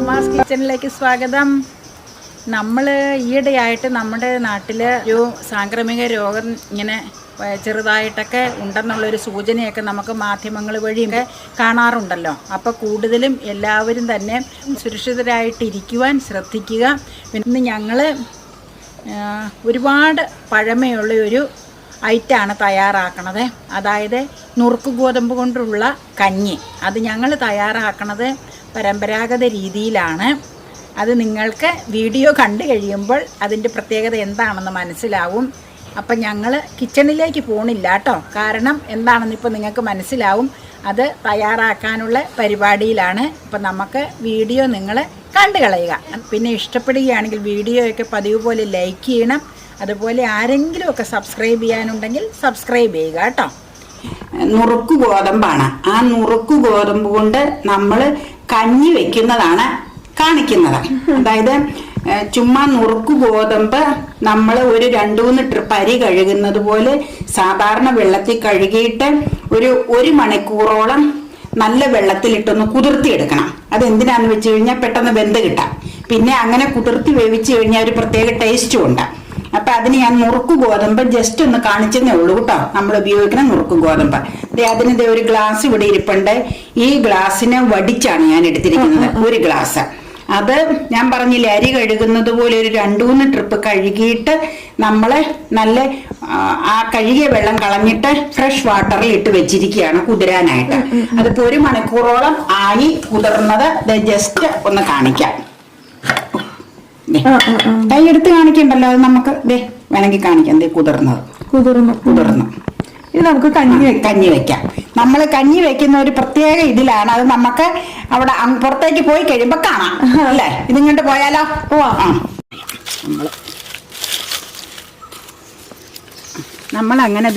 Mamma's കിച്ചണിലേക്ക് സ്വാഗതം. നമ്മൾ ഈയിടെയായിട്ട് നമ്മുടെ നാട്ടിൽ ഒരു സാംക്രമിക രോഗം ഇങ്ങനെ ചെറുതായിട്ടൊക്കെ ഉണ്ടെന്നുള്ളൊരു സൂചനയൊക്കെ നമുക്ക് മാധ്യമങ്ങൾ വഴിയൊക്കെ കാണാറുണ്ടല്ലോ. അപ്പോൾ കൂടുതലും എല്ലാവരും തന്നെ സുരക്ഷിതരായിട്ടിരിക്കുവാൻ ശ്രദ്ധിക്കുക. പിന്നെ ഞങ്ങൾ ഒരുപാട് പഴമയുള്ള ഒരു ഐറ്റമാണ് തയ്യാറാക്കണത്. അതായത് നുറുക്ക് ഗോതമ്പ് കൊണ്ടുള്ള കഞ്ഞി. അത് ഞങ്ങൾ തയ്യാറാക്കണത് പരമ്പരാഗത രീതിയിലാണ്. അത് നിങ്ങൾക്ക് വീഡിയോ കണ്ടു കഴിയുമ്പോൾ അതിൻ്റെ പ്രത്യേകത എന്താണെന്ന് മനസ്സിലാവും. അപ്പം ഞങ്ങൾ കിച്ചണിലേക്ക് പോണില്ല കേട്ടോ. കാരണം എന്താണെന്ന് ഇപ്പോൾ നിങ്ങൾക്ക് മനസ്സിലാവും. അത് തയ്യാറാക്കാനുള്ള പരിപാടിയിലാണ്. അപ്പം നമുക്ക് വീഡിയോ നിങ്ങൾ കണ്ടു കളയുക. പിന്നെ ഇഷ്ടപ്പെടുകയാണെങ്കിൽ വീഡിയോയൊക്കെ പതിവ് പോലെ ലൈക്ക് ചെയ്യണം. അതുപോലെ ആരെങ്കിലുമൊക്കെ സബ്സ്ക്രൈബ് ചെയ്യാനുണ്ടെങ്കിൽ സബ്സ്ക്രൈബ് ചെയ്യുക കേട്ടോ. നുറുക്ക് ഗോതമ്പാണ്. ആ നുറുക്ക് ഗോതമ്പ് കൊണ്ട് നമ്മൾ കഞ്ഞി വെക്കുന്നതാണ് കാണിക്കുന്നത്. അതായത് ചുമ്മാ നുറുക്ക് ഗോതമ്പ് നമ്മൾ ഒരു 2-3 ട്രിപ്പ് അരി കഴുകുന്നത് പോലെ സാധാരണ വെള്ളത്തിൽ കഴുകിയിട്ട് ഒരു മണിക്കൂറോളം നല്ല വെള്ളത്തിലിട്ടൊന്ന് കുതിർത്തിയെടുക്കണം. അതെന്തിനാന്ന് വെച്ച് കഴിഞ്ഞാൽ പെട്ടെന്ന് വെന്ത് കിട്ടാം. പിന്നെ അങ്ങനെ കുതിർത്തി വേവിച്ച് കഴിഞ്ഞാൽ ഒരു പ്രത്യേക ടേസ്റ്റും ഉണ്ട്. അപ്പൊ അതിന് ഞാൻ നുറുക്ക് ഗോതമ്പ് ജസ്റ്റ് ഒന്ന് കാണിച്ചെന്നേ ഉള്ളൂ കേട്ടോ. നമ്മൾ ഉപയോഗിക്കുന്ന നുറുക്ക് ഗോതമ്പ്. അതിന് ഒരു ഗ്ലാസ് ഇവിടെ ഇരിപ്പുണ്ട്. ഈ ഗ്ലാസ്സിനെ വടിച്ചാണ് ഞാൻ എടുത്തിരിക്കുന്നത്, ഒരു ഗ്ലാസ്. അത് ഞാൻ പറഞ്ഞില്ലേ, അരി കഴുകുന്നത് പോലെ ഒരു 2-3 ട്രിപ്പ് കഴുകിയിട്ട് നമ്മള് നല്ല ആ കഴുകിയ വെള്ളം കളഞ്ഞിട്ട് ഫ്രഷ് വാട്ടറിൽ ഇട്ട് വെച്ചിരിക്കുകയാണ് കുതിരാനായിട്ട്. അതിപ്പോ 1 മണിക്കൂറോളം ആയി കുതിർന്നത്. ജസ്റ്റ് ഒന്ന് കാണിക്കാം. കൈ എടുത്ത് കാണിക്കണ്ടല്ലോ, അത് നമുക്ക് വേണമെങ്കിൽ കാണിക്കാം. കുതിർന്നു ഇത് നമുക്ക് കഞ്ഞി വെക്കാം. നമ്മൾ കഞ്ഞി വെക്കുന്ന ഒരു പ്രത്യേക ഇതിലാണ്. അത് നമുക്ക് അവിടെ പുറത്തേക്ക് പോയി കഴിയുമ്പോ കാണാം അല്ലേ. ഇതിങ്ങോട്ട് പോയാലോ? നമ്മൾ അങ്ങനെ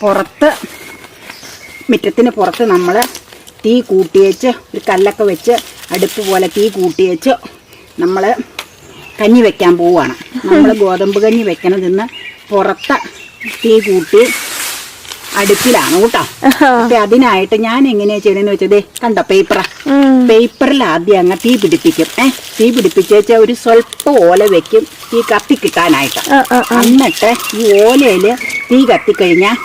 പുറത്ത് മുറ്റത്തിന് പുറത്ത് നമ്മൾ തീ കൂട്ടിയേച്ച് ഒരു കല്ലൊക്കെ വെച്ച് അടുപ്പ് പോലെ തീ കൂട്ടിയേച്ച് നമ്മൾ കഞ്ഞി വെക്കാൻ പോവുകയാണ്. നമ്മൾ ഗോതമ്പ് കഞ്ഞി വെക്കണതിന്ന് പുറത്ത് തീ കൂട്ടി അടുപ്പിലാണ് കേട്ടോ. അപ്പൊ അതിനായിട്ട് ഞാൻ എങ്ങനെയാ ചെയ്യണമെന്ന് വെച്ചത് കണ്ടോ, പേപ്പറിൽ ആദ്യം അങ്ങ് തീ പിടിപ്പിക്കും. തീ പിടിപ്പിച്ച ഒരു സ്വല്പം ഓല വെക്കും തീ കത്തിക്കിട്ടാനായിട്ട്. എന്നിട്ട് ഈ ഓലയില് തീ കത്തിക്കഴിഞ്ഞാൽ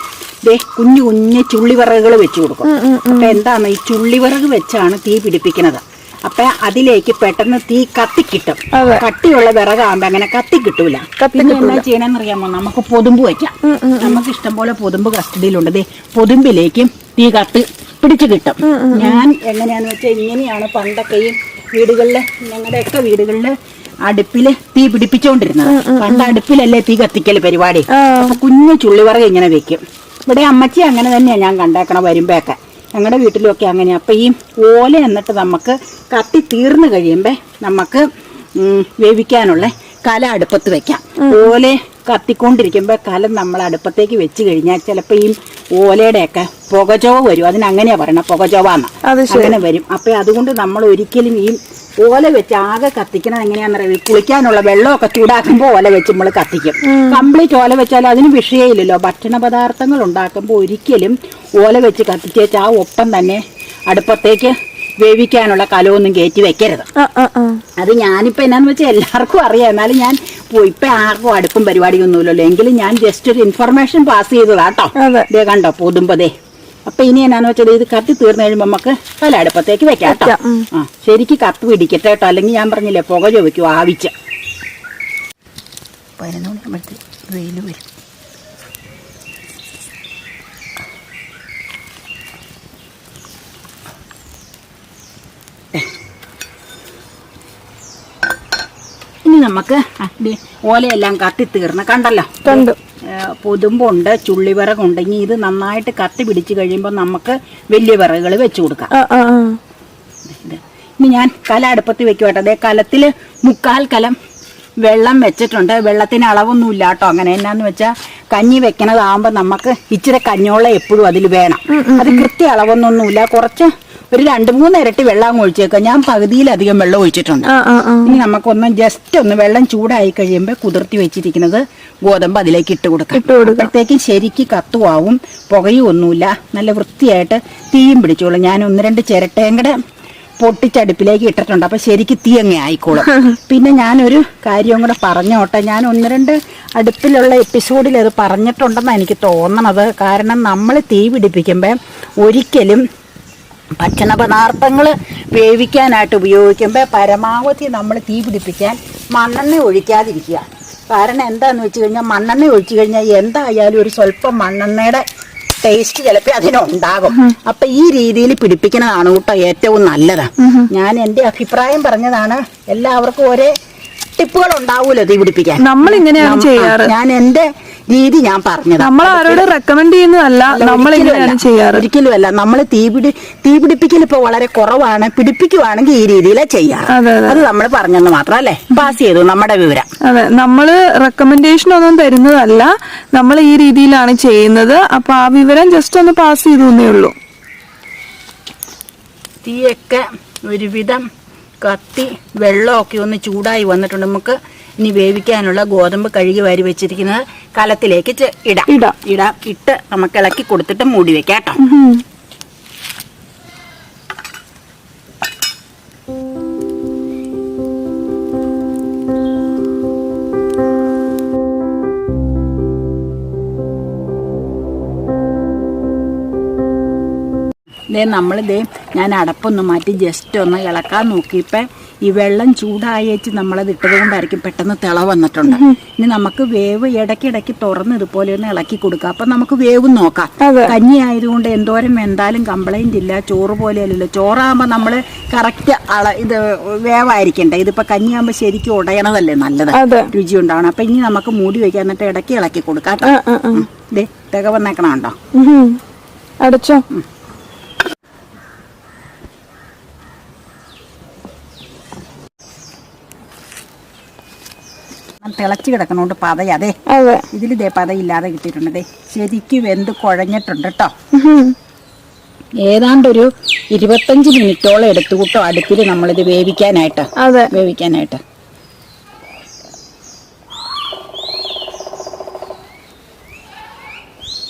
കുഞ്ഞു കുഞ്ഞു ചുള്ളിവിറകുകൾ വെച്ചു കൊടുക്കും. അപ്പൊ എന്താണ്, ഈ ചുള്ളിവിറക് വെച്ചാണ് തീ പിടിപ്പിക്കുന്നത്. അപ്പൊ അതിലേക്ക് പെട്ടെന്ന് തീ കത്തിക്കിട്ടും. കട്ടിയുള്ള വിറകാകുമ്പോ അങ്ങനെ കത്തിക്കിട്ടൂല. പിന്നെ എന്നാ ചെയ്യണമെന്നറിയാമോ, നമുക്ക് പൊതുമ്പ് വെക്കാം. നമുക്ക് ഇഷ്ടം പോലെ പൊതുമ്പ് കസ്റ്റഡിയിലുണ്ട്. പൊതുമ്പിലേക്കും തീ കത്തി പിടിച്ചു കിട്ടും. ഞാൻ എങ്ങനെയാന്ന് വെച്ചാൽ ഇങ്ങനെയാണ് പണ്ടൊക്കെ ഈ വീടുകളില്, ഞങ്ങളുടെയൊക്കെ വീടുകളില് അടുപ്പില് തീ പിടിപ്പിച്ചോണ്ടിരുന്നത്. പണ്ട് അടുപ്പിലല്ലേ തീ കത്തിക്കല് പരിപാടി. അപ്പൊ കുഞ്ഞു ചുള്ളിവിറക് ഇങ്ങനെ വെക്കും. ഇവിടെ അമ്മച്ചി അങ്ങനെ തന്നെയാ ഞാൻ കണ്ടേക്കണം വരുമ്പോഴൊക്കെ. ഞങ്ങളുടെ വീട്ടിലൊക്കെ അങ്ങനെയാണ്. അപ്പം ഈ ഓല എന്നിട്ട് നമുക്ക് കത്തി തീർന്നു കഴിയുമ്പോൾ നമുക്ക് വേവിക്കാനുള്ള കല അടുപ്പത്ത് വെക്കാം. ഓല കത്തിക്കൊണ്ടിരിക്കുമ്പോൾ കലം നമ്മൾ അടുപ്പത്തേക്ക് വെച്ച് കഴിഞ്ഞാൽ ചിലപ്പോൾ ഈ ഓലയുടെയൊക്കെ പുകചോവ വരും. അതിനങ്ങനെയാണ് പറയണത്, പുകചോവാന്ന് അങ്ങനെ വരും. അപ്പം അതുകൊണ്ട് നമ്മൾ ഒരിക്കലും ഈ ഓല വെച്ച് ആകെ കത്തിക്കണത് എങ്ങനെയാണെന്നറിയാം, കുളിക്കാനുള്ള വെള്ളമൊക്കെ ചൂടാക്കുമ്പോൾ ഓല വെച്ച് നമ്മൾ കത്തിക്കും. കംപ്ലീറ്റ് ഓല വെച്ചാൽ അതിന് വിഷയമില്ലല്ലോ. ഭക്ഷണ പദാർത്ഥങ്ങൾ ഉണ്ടാക്കുമ്പോൾ ഒരിക്കലും ഓല വെച്ച് കത്തിച്ചേച്ച് ആ ഒപ്പം തന്നെ അടുപ്പത്തേക്ക് വേവിക്കാനുള്ള കലമൊന്നും കയറ്റി വെക്കരുത്. അത് ഞാനിപ്പോൾ എന്നാന്ന് വെച്ചാൽ എല്ലാവർക്കും അറിയാം. എന്നാലും ഞാൻ ഇപ്പം ആർക്കും അടുപ്പും പരിപാടിയൊന്നുമില്ലല്ലോ. എങ്കിലും ഞാൻ ജസ്റ്റ് ഒരു ഇൻഫർമേഷൻ പാസ് ചെയ്തതാട്ടോ. ഇതേ കണ്ടോ പൊതുമ്പതേ. അപ്പൊ ഇനി എന്നാന്ന് വെച്ചാൽ ഇത് കത്തി തീർന്നു കഴിയുമ്പോൾ നമുക്ക് കല അടുപ്പത്തേക്ക് വെക്കാം കേട്ടോ. ശരിക്ക് കത്ത് പിടിക്കട്ടെ കേട്ടോ, അല്ലെങ്കിൽ ഞാൻ പറഞ്ഞില്ലേ പുക ചോദിക്കും ആവിച്ച്. 11 മണിയാകുമ്പോഴത്തേക്ക് വെയിൽ വരും. ഇനി നമുക്ക് ഓലയെല്ലാം കത്തി തീർന്ന് കണ്ടല്ലോ. പൊതുമ്പുണ്ട്, ചുള്ളിവിറകുണ്ട്. ഇനി ഇത് നന്നായിട്ട് കത്തി പിടിച്ചു കഴിയുമ്പോൾ നമുക്ക് വലിയ വിറകുകൾ വെച്ചു കൊടുക്കാം. ഇനി ഞാൻ കല അടുപ്പത്ത് വെക്കുവാട്ടെ. അതേ കലത്തിൽ 3/4 കലം വെള്ളം വെച്ചിട്ടുണ്ട്. വെള്ളത്തിന് അളവൊന്നുമില്ല കേട്ടോ. അങ്ങനെ എന്നാന്ന് വെച്ചാൽ കഞ്ഞി വെക്കണതാകുമ്പോൾ നമുക്ക് ഇച്ചിരി കഞ്ഞോളം എപ്പോഴും അതിൽ വേണം. അത് കൃത്യ അളവൊന്നുമില്ല. കുറച്ച് ഒരു 2-3 ഇരട്ടി വെള്ളം ഒഴിച്ചേക്കാം. ഞാൻ പകുതിയിലധികം വെള്ളം ഒഴിച്ചിട്ടുണ്ട്. ഇനി നമുക്കൊന്ന് ജസ്റ്റ് ഒന്ന് വെള്ളം ചൂടായി കഴിയുമ്പോൾ കുതിർത്തി വെച്ചിരിക്കുന്നത് ഗോതമ്പ് അതിലേക്ക് ഇട്ട് കൊടുക്കാം. അപ്പോഴത്തേക്കും ശരിക്ക് കത്തുവാവും, പുകയും ഒന്നുമില്ല, നല്ല വൃത്തിയായിട്ട് തീയും പിടിച്ചോളും. ഞാൻ 1-2 ചിരട്ടയും കൂടെ പൊട്ടിച്ചടുപ്പിലേക്ക് ഇട്ടിട്ടുണ്ട്. അപ്പൊ ശരിക്ക് തീ അങ്ങ് ആയിക്കോളും. പിന്നെ ഞാനൊരു കാര്യം കൂടെ പറഞ്ഞോട്ടെ. ഞാൻ 1-2 അടുപ്പിലുള്ള എപ്പിസോഡിൽ അത് പറഞ്ഞിട്ടുണ്ടെന്നാണ് എനിക്ക് തോന്നണത്. കാരണം നമ്മൾ തീ പിടിപ്പിക്കുമ്പോൾ ഒരിക്കലും ഭക്ഷണ പദാർത്ഥങ്ങൾ വേവിക്കാനായിട്ട് ഉപയോഗിക്കുമ്പോൾ പരമാവധി നമ്മൾ തീ പിടിപ്പിക്കാൻ മണ്ണെണ്ണ ഒഴിക്കാതിരിക്കുക. കാരണം എന്താണെന്ന് വെച്ച് കഴിഞ്ഞാൽ മണ്ണെണ്ണ ഒഴിച്ചു കഴിഞ്ഞാൽ എന്തായാലും ഒരു സ്വല്പം മണ്ണെണ്ണയുടെ ടേസ്റ്റ് ചിലപ്പോൾ അതിനുണ്ടാകും. അപ്പൊ ഈ രീതിയിൽ പിടിപ്പിക്കുന്നതാണ് കേട്ടോ ഏറ്റവും നല്ലത്. ഞാൻ എൻ്റെ അഭിപ്രായം പറഞ്ഞതാണ്. എല്ലാവർക്കും ഒരേ ടിപ്പുകൾ ഉണ്ടാവൂലോ തീ പിടിപ്പിക്കാൻ. നമ്മൾ ഇങ്ങനെയാണ് ചെയ്യാറ്. ഞാൻ എൻ്റെ രീതി ഞാൻ പറഞ്ഞത്. നമ്മൾ ആരോട് റെക്കമെൻഡ് ചെയ്യുന്നതല്ല, നമ്മൾ ഇങ്ങനെയാണ് ചെയ്യാറ്. ഒരിക്കലും അല്ല. നമ്മൾ തീ പിടിപ്പിക്കൽ ഇപ്പൊ വളരെ കുറവാണ്. പിടിപ്പിക്കുവാണെങ്കിൽ ഈ രീതിയിലെ ചെയ്യാറ്. അത് നമ്മൾ പറഞ്ഞെന്ന് മാത്രം അല്ലേ. പാസ് ചെയ്തു നമ്മുടെ വിവരം. അതെ, നമ്മള് റെക്കമെൻഡേഷൻ ഒന്നും തരുന്നതല്ല, നമ്മൾ ഈ രീതിയിലാണ് ചെയ്യുന്നത്. അപ്പൊ ആ വിവരം ജസ്റ്റ് ഒന്ന് പാസ് ചെയ്തു എന്നേ ഉള്ളൂ. തീയൊക്കെ ഒരുവിധം കത്തി വെള്ളമൊക്കെ ഒന്ന് ചൂടായി വന്നിട്ടുണ്ട്. നമുക്ക് ഇനി വേവിക്കാനുള്ള ഗോതമ്പ് കഴുകി വാരി വെച്ചിരിക്കുന്നത് കലത്തിലേക്ക് ഇടാം. ഇട്ട് നമുക്ക് ഇളക്കി കൊടുത്തിട്ട് മൂടി വെക്കാം കേട്ടോ. ഞാൻ അടപ്പൊന്ന് മാറ്റി ജസ്റ്റ് ഒന്ന് ഇളക്കാൻ നോക്കിയപ്പോൾ ഈ വെള്ളം ചൂടായേച്ച് നമ്മളത് ഇട്ടത് കൊണ്ടായിരിക്കും പെട്ടെന്ന് തിള വന്നിട്ടുണ്ട്. ഇനി നമുക്ക് വേവ് ഇടയ്ക്കിടയ്ക്ക് തുറന്ന് ഇതുപോലെ ഒന്ന് ഇളക്കി കൊടുക്കാം. അപ്പൊ നമുക്ക് വേവ് നോക്കാം. കഞ്ഞി ആയതുകൊണ്ട് എന്തോരം എന്തായാലും കംപ്ലൈന്റ് ഇല്ല. ചോറ് പോലെ അല്ലല്ലോ. ചോറാകുമ്പോൾ നമ്മൾ കറക്റ്റ് ഇത് വേവായിരിക്കണ്ടേ. ഇതിപ്പോ കഞ്ഞിയാകുമ്പോൾ ശരിക്കും ഉടയണതല്ലേ നല്ലത്, രുചി ഉണ്ടാവണം. അപ്പൊ ഇനി നമുക്ക് മൂടി വെക്കാം. എന്നിട്ട് ഇടയ്ക്ക് ഇളക്കി കൊടുക്കാം. തിക വന്നേക്കണോ? അടച്ചോ. തിളച്ച് കിടക്കണോണ്ട് പതയ ഇതിൽ പതയില്ലാതെ കിട്ടിയിട്ടുണ്ട്. ശരിക്കും വെന്ത് കുഴഞ്ഞിട്ടുണ്ട് കേട്ടോ. ഏതാണ്ടൊരു 25 മിനിറ്റോളം എടുത്തു കൂട്ടോ അടുപ്പിൽ നമ്മളിത് വേവിക്കാനായിട്ട്.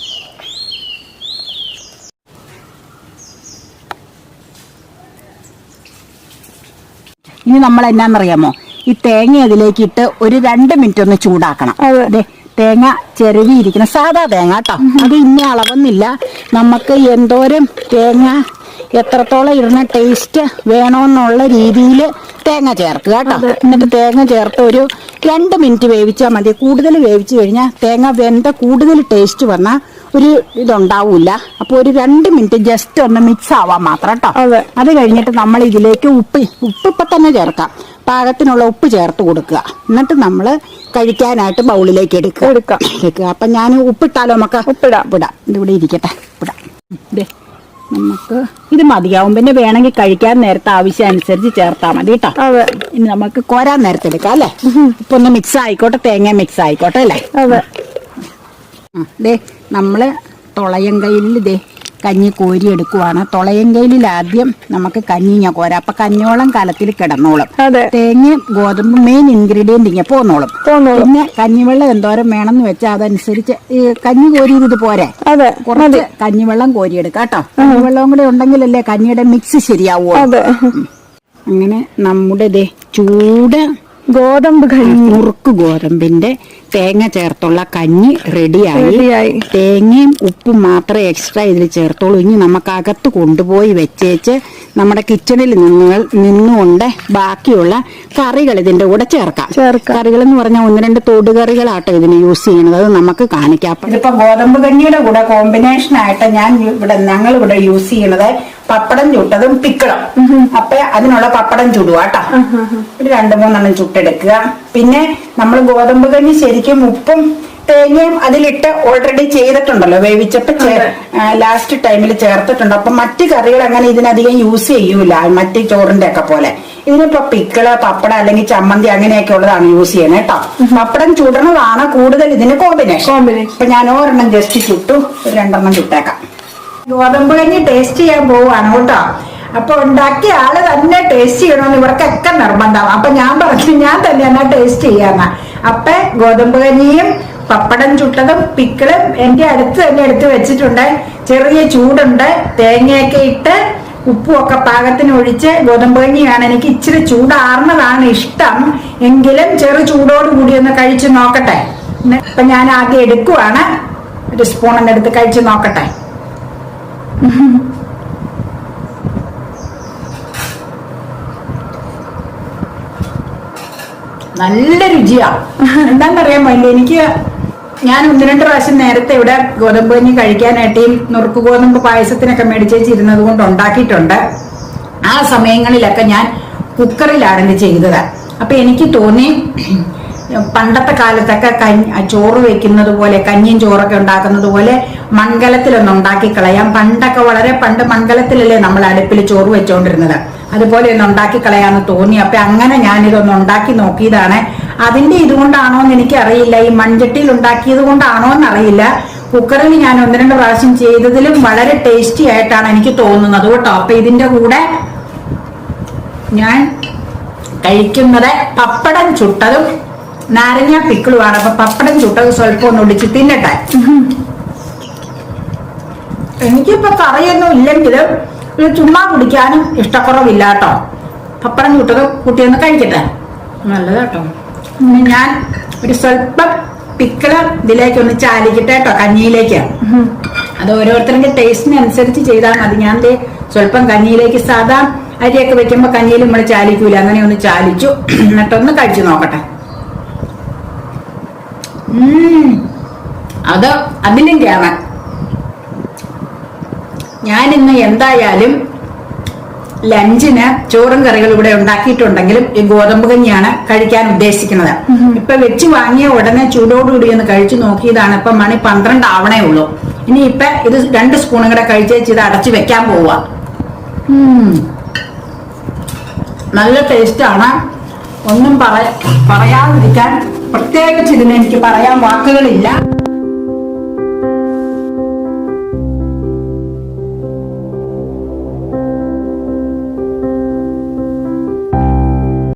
ഇനി നമ്മൾ എന്നാന്നറിയാമോ, ഈ തേങ്ങ അതിലേക്ക് ഇട്ട് ഒരു 2 മിനിറ്റ് ഒന്ന് ചൂടാക്കണം. തേങ്ങ ചെറുവിയിരിക്കണം, സാധാ തേങ്ങ കേട്ടോ. അത് ഇന്ന അളവൊന്നുമില്ല. നമുക്ക് എന്തോരം തേങ്ങ എത്രത്തോളം ഇടുന്ന ടേസ്റ്റ് വേണമെന്നുള്ള രീതിയിൽ തേങ്ങ ചേർക്കുക കേട്ടോ. എന്നിട്ട് തേങ്ങ ചേർത്ത് ഒരു 2 മിനിറ്റ് വേവിച്ചാൽ മതി. കൂടുതൽ വേവിച്ചു കഴിഞ്ഞാൽ തേങ്ങ വെന്ത കൂടുതൽ ടേസ്റ്റ് വന്നാൽ ഒരു ഇതുണ്ടാവൂല. അപ്പോൾ ഒരു 2 മിനിറ്റ് ജസ്റ്റ് ഒന്ന് മിക്സ് ആവാൻ മാത്രം കേട്ടോ. അത് കഴിഞ്ഞിട്ട് നമ്മൾ ഇതിലേക്ക് ഉപ്പ് ഇപ്പം തന്നെ ചേർക്കാം. പാകത്തിനുള്ള ഉപ്പ് ചേർത്ത് കൊടുക്കുക. എന്നിട്ട് നമ്മൾ കഴിക്കാനായിട്ട് ബൗളിലേക്ക് എടുക്കുക. അപ്പം ഞാൻ ഉപ്പിട്ടാലോ? നമുക്ക് ഉപ്പിടാം. ഇതിവിടെ ഇരിക്കട്ടെ. നമുക്ക് ഇത് മതിയാവും. പിന്നെ വേണമെങ്കിൽ കഴിക്കാൻ നേരത്തെ ആവശ്യം അനുസരിച്ച് ചേർത്താൽ മതി കേട്ടോ. ഇനി നമുക്ക് കോരാൻ നേരത്തെ എടുക്കാം അല്ലേ. ഇപ്പൊ ഒന്ന് മിക്സ് ആയിക്കോട്ടെ, തേങ്ങ മിക്സ് ആയിക്കോട്ടെ അല്ലേ. നമ്മള് തുളയങ്കയിൽ കഞ്ഞി കോരി എടുക്കുവാണ്. തുളയങ്കയിൽ ആദ്യം നമുക്ക് കഞ്ഞി ഞാൻ കോരാം. അപ്പൊ കഞ്ഞോളം കലത്തിൽ കിടന്നോളും. തേങ്ങ ഗോതമ്പ് മെയിൻ ഇൻഗ്രീഡിയന്റ് ഇങ്ങനെ പോന്നോളും. പിന്നെ കഞ്ഞിവെള്ളം എന്തോരം വേണമെന്ന് വെച്ചാൽ അതനുസരിച്ച് ഈ കഞ്ഞി കോരിയത് പോരെ, കുറച്ച് കഞ്ഞിവെള്ളം കോരിയെടുക്കാം കേട്ടോ. കഞ്ഞിവെള്ളവും കൂടെ ഉണ്ടെങ്കിലല്ലേ കഞ്ഞിയുടെ മിക്സ് ശരിയാവൂ. അങ്ങനെ നമ്മുടെ ചൂട് ഗോതമ്പ് കഞ്ഞി, മുറുക്ക് ഗോതമ്പിന്റെ തേങ്ങ ചേർത്തുള്ള കഞ്ഞി റെഡിയായി. തേങ്ങയും ഉപ്പും മാത്രമേ എക്സ്ട്രാ ഇതിൽ ചേർത്തോളൂ. ഇനി നമുക്ക് അകത്ത് കൊണ്ടുപോയി വെച്ചേച്ച് നമ്മുടെ കിച്ചണിൽ നിന്നുകൊണ്ട് ബാക്കിയുള്ള കറികൾ ഇതിന്റെ കൂടെ ചേർക്കാം. കറികൾ എന്ന് പറഞ്ഞാൽ 1-2 തൊടുകറികളാട്ടോ ഇതിന് യൂസ് ചെയ്യുന്നത്. അത് നമുക്ക് കാണിക്കാം. ഇതിപ്പോ ഗോതമ്പ് കഞ്ഞിയുടെ കൂടെ കോമ്പിനേഷൻ ആയിട്ട് ഞങ്ങൾ ഇവിടെ യൂസ് ചെയ്യണത് പപ്പടം ചുട്ടതും പിക്കിളും. അപ്പൊ അതിനുള്ള പപ്പടം ചുടുവാട്ടോ. ഒരു 2-3 ചുട്ടെടുക്കുക. പിന്നെ നമ്മൾ ഗോതമ്പ് കഞ്ഞി ശരിക്കും ഉപ്പും തേങ്ങയും അതിലിട്ട് ഓൾറെഡി ചെയ്തിട്ടുണ്ടല്ലോ, വേവിച്ചപ്പോ ലാസ്റ്റ് ടൈമിൽ ചേർത്തിട്ടുണ്ട്. അപ്പൊ മറ്റു കറികൾ അങ്ങനെ ഇതിനധികം യൂസ് ചെയ്യൂല, മറ്റു ചോറിന്റെ ഒക്കെ പോലെ. ഇതിനിപ്പോ പിക്കിള്, പപ്പടം അല്ലെങ്കിൽ ചമ്മന്തി അങ്ങനെയൊക്കെ ഉള്ളതാണ് യൂസ് ചെയ്യണേ കേട്ടോ. പപ്പടം ചുടണതാണ് കൂടുതൽ ഇതിന് കോമ്പിനേഷൻ. ഇപ്പൊ ഞാൻ 1 ജസ്റ്റ് ചുട്ടു, ഒരു 2 ചുട്ടേക്കാം. ഗോതമ്പ് കഞ്ഞി ടേസ്റ്റ് ചെയ്യാൻ പോവാണ് കേട്ടോ. അപ്പൊ ഉണ്ടാക്കിയ ആള് തന്നെ ടേസ്റ്റ് ചെയ്യണമെന്ന് ഇവർക്കൊക്കെ നിർബന്ധമാണ്. അപ്പൊ ഞാൻ പറഞ്ഞു ഞാൻ തന്നെ എന്നാ ടേസ്റ്റ് ചെയ്യാന്ന. അപ്പൊ ഗോതമ്പ് കഞ്ഞിയും പപ്പടം ചുട്ടതും പിക്കിളും എന്റെ അടുത്ത് തന്നെ എടുത്ത് വെച്ചിട്ടുണ്ട്. ചെറിയ ചൂടുണ്ട്, തേങ്ങയൊക്കെ ഇട്ട് ഉപ്പും ഒക്കെ പാകത്തിന് ഒഴിച്ച് ഗോതമ്പ് കഞ്ഞിയാണ് എനിക്ക് ഇച്ചിരി ചൂടാറുന്നതാണ് ഇഷ്ടം. എങ്കിലും ചെറു ചൂടോടുകൂടി ഒന്ന് കഴിച്ചു നോക്കട്ടെ. ഇപ്പൊ ഞാൻ ആദ്യം എടുക്കുവാണ്. ഒരു സ്പൂൺ എടുത്ത് കഴിച്ചു നോക്കട്ടെ. നല്ല രുചിയാ. എന്താണെന്നറിയാമോ, എനിക്ക് ഞാൻ 1-2 പ്രാവശ്യം നേരത്തെ ഇവിടെ ഗോതമ്പ് കഞ്ഞി കഴിക്കാനായിട്ട് നുറുക്ക് ഗോതമ്പ് പായസത്തിനൊക്കെ മേടിച്ചിരുന്നത് കൊണ്ട് ഉണ്ടാക്കിയിട്ടുണ്ട്. ആ സമയങ്ങളിലൊക്കെ ഞാൻ കുക്കറിലാണ് ഇത് ചെയ്തത്. അപ്പൊ എനിക്ക് തോന്നി പണ്ടത്തെ കാലത്തൊക്കെ ചോറ് വെക്കുന്നത് പോലെ, കഞ്ഞിയും ചോറൊക്കെ ഉണ്ടാക്കുന്നത് പോലെ മൺകലത്തിലൊന്ന് ഉണ്ടാക്കി കളയാം. പണ്ടൊക്കെ വളരെ പണ്ട് മൺകലത്തിലല്ലേ നമ്മൾ അടുപ്പിൽ ചോറ് വെച്ചോണ്ടിരുന്നത്. അതുപോലെ ഒന്ന് ഉണ്ടാക്കി കളയാന്ന് തോന്നി. അപ്പൊ അങ്ങനെ ഞാനിതൊന്ന് ഉണ്ടാക്കി നോക്കിയതാണ്. അതിന്റെ ഇതുകൊണ്ടാണോ എന്ന് എനിക്കറിയില്ല, ഈ മൺചട്ടിയിൽ ഉണ്ടാക്കിയത് കൊണ്ടാണോ എന്നറിയില്ല. കുക്കറിൽ ഞാൻ 1-2 പ്രാവശ്യം ചെയ്തതിലും വളരെ ടേസ്റ്റി ആയിട്ടാണ് എനിക്ക് തോന്നുന്നത് കേട്ടോ. അപ്പൊ ഇതിന്റെ കൂടെ ഞാൻ കഴിക്കുന്നത് പപ്പടം ചുട്ടതും നാരങ്ങ പിക്കിളുമാണ്. അപ്പൊ പപ്പടം ചുട്ടത് സ്വല്പം ഒന്ന് ഒടിച്ച് തിന്നട്ടെ. എനിക്കിപ്പോ കറിയൊന്നും ഇല്ലെങ്കിലും ചുമ്മാ കുടിക്കാനും ഇഷ്ടക്കുറവില്ല കേട്ടോ. പപ്പടം ചുട്ടത് കൂട്ടിയൊന്ന് കഴിക്കട്ടെ. നല്ലതാട്ടോ. ഞാൻ ഒരു സ്വല്പം പിക്കിള് ഇതിലേക്ക് ഒന്ന് ചാലിക്കട്ടെ കേട്ടോ, കഞ്ഞിയിലേക്ക്. അത് ഓരോരുത്തരുടെ ടേസ്റ്റിനനുസരിച്ച് ചെയ്താൽ മതി. ഞാൻ സ്വല്പം കഞ്ഞിയിലേക്ക്, സാധാ അരിയൊക്കെ വെക്കുമ്പോ കഞ്ഞിയിൽ നമ്മൾ ചാലിക്കൂല, അങ്ങനെ ഒന്ന് ചാലിച്ചു. എന്നിട്ടൊന്ന് കഴിച്ചു നോക്കട്ടെ. അത് അതിലും കേവൻ. ഞാനിന്ന് എന്തായാലും ലഞ്ചിന് ചോറും കറികളും ഇവിടെ ഉണ്ടാക്കിയിട്ടുണ്ടെങ്കിലും ഈ ഗോതമ്പ് കഞ്ഞിയാണ് കഴിക്കാൻ ഉദ്ദേശിക്കുന്നത്. ഇപ്പൊ വെച്ച് വാങ്ങിയ ഉടനെ ചൂടോടുകൂടി ഒന്ന് കഴിച്ചു നോക്കിയതാണ്. ഇപ്പൊ മണി 12 ആവണേ ഉള്ളൂ. ഇനി ഇപ്പൊ ഇത് 2 സ്പൂണും കൂടെ കഴിച്ചേച്ച് ഇത് അടച്ചു വെക്കാൻ പോവുക. നല്ല ടേസ്റ്റാണ്. ഒന്നും പറയാതിരിക്കാൻ, പ്രത്യേകിച്ച് ഇതിന് എനിക്ക് പറയാൻ വാക്കുകളില്ല.